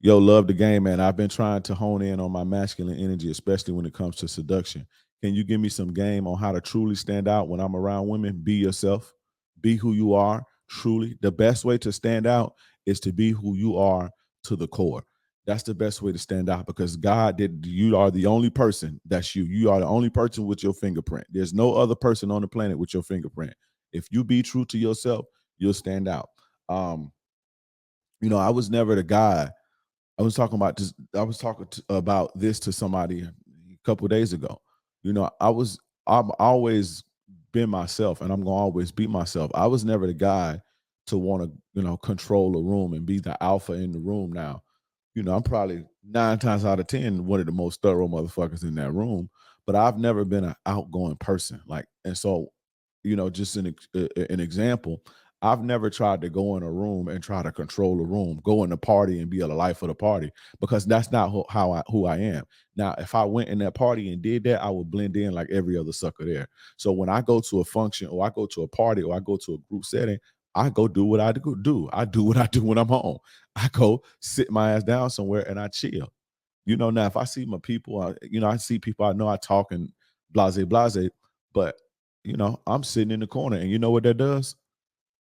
Yo, love the game, man. I've been trying to hone in on my masculine energy, especially when it comes to seduction. Can you give me some game on how to truly stand out when I'm around women? Be yourself, be who you are, truly. The best way to stand out is to be who you are to the core. That's the best way to stand out because God did, you are the only person that's you. You are the only person with your fingerprint. There's no other person on the planet with your fingerprint. If you be true to yourself, you'll stand out. Um, I was never the guy. I was talking about this. I was talking about this to somebody a couple of days ago. I've always been myself, and I'm gonna always be myself. I was never the guy to want to, control a room and be the alpha in the room. Now, I'm probably 9 times out of 10 one of the most thorough motherfuckers in that room, but I've never been an outgoing person. Like, and so, just an example. I've never tried to go in a room and try to control a room, go in a party and be a life of the party because that's not who I am. Now, if I went in that party and did that, I would blend in like every other sucker there. So when I go to a function or I go to a party or I go to a group setting, I go do what I do. I do what I do when I'm home. I go sit my ass down somewhere and I chill. Now if I see my people, I see people I know I talk and blase blase, but I'm sitting in the corner and you know what that does?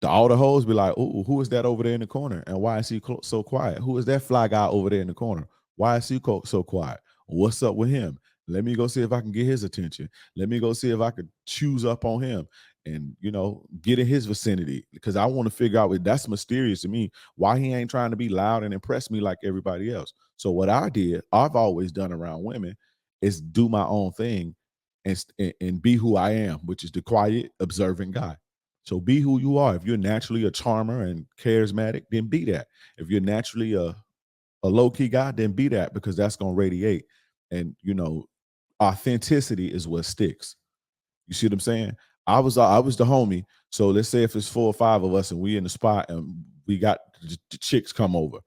All the hoes be like, "Ooh, who is that over there in the corner? And why is he so quiet? Who is that fly guy over there in the corner? Why is he so quiet? What's up with him? Let me go see if I can get his attention. Let me go see if I could choose up on him and get in his vicinity because I want to figure out that's mysterious to me why he ain't trying to be loud and impress me like everybody else. So what I've always done around women is do my own thing and be who I am, which is the quiet, observant guy. So be who you are. If you're naturally a charmer and charismatic, then be that. If you're naturally a low key guy, then be that because that's gonna radiate. And authenticity is what sticks. You see what I'm saying? I was the homie. So let's say if it's 4 or 5 of us and we in the spot and we got the chicks come over.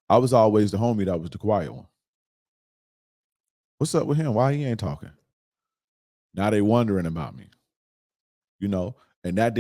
I was always the homie that was the quiet one. What's up with him? Why he ain't talking? Now they wondering about me. you know. And that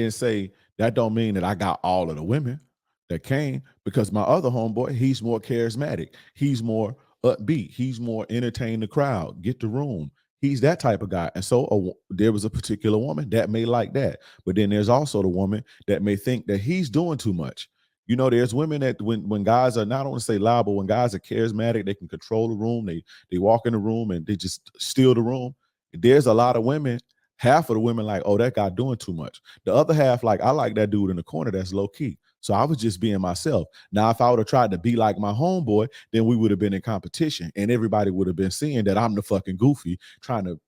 don't mean that I got all of the women that came because my other homeboy, he's more charismatic. He's more upbeat. He's more entertain the crowd, get the room. He's that type of guy. And so there was a particular woman that may like that. But then there's also the woman that may think that he's doing too much. There's women that when guys are not only say loud, but when guys are charismatic, they can control the room. They walk in the room and they just steal the room. There's a lot of women. Half of the women like, oh, that guy doing too much. The other half like, I like that dude in the corner that's low key. So I was just being myself. Now, if I would have tried to be like my homeboy, then we would have been in competition, and everybody would have been seeing that I'm the fucking goofy trying to,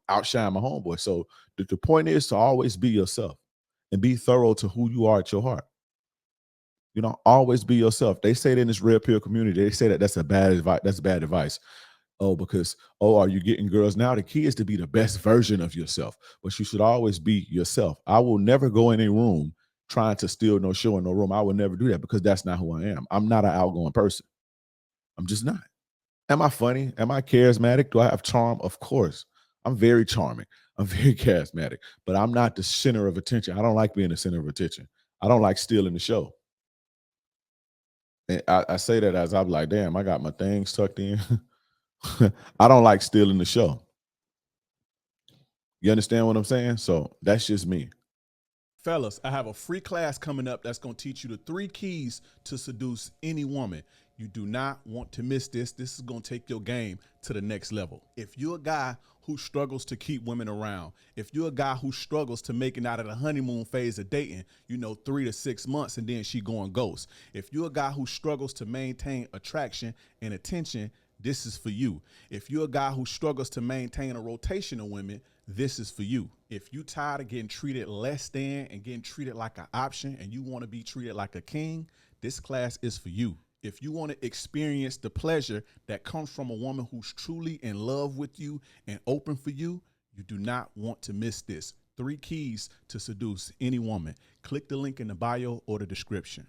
outshine my homeboy. So the point is to always be yourself and be thorough to who you are at your heart. Always be yourself. They say that in this Red Pill community, they say that that's a bad advice. That's bad advice. Oh, because are you getting girls now? The key is to be the best version of yourself, but you should always be yourself. I will never go in a room trying to steal no show in no room. I will never do that because that's not who I am. I'm not an outgoing person. I'm just not. Am I funny? Am I charismatic? Do I have charm? Of course. I'm very charming. I'm very charismatic, but I'm not the center of attention. I don't like being the center of attention. I don't like stealing the show. And I say that as I'm like, damn, I got my things tucked in. I don't like stealing the show. You understand what I'm saying? So that's just me. Fellas, I have a free class coming up that's going to teach you the 3 keys to seduce any woman. You do not want to miss this. This is going to take your game to the next level. If you're a guy who struggles to keep women around, if you're a guy who struggles to making out of the honeymoon phase of dating, 3 to 6 months and then she going ghost. If you're a guy who struggles to maintain attraction and attention, this is for you. If you're a guy who struggles to maintain a rotation of women, this is for you. If you tired of getting treated less than and getting treated like an option and you want to be treated like a king, this class is for you. If you want to experience the pleasure that comes from a woman who's truly in love with you and open for you, you do not want to miss this. 3 keys to seduce any woman. Click the link in the bio or the description.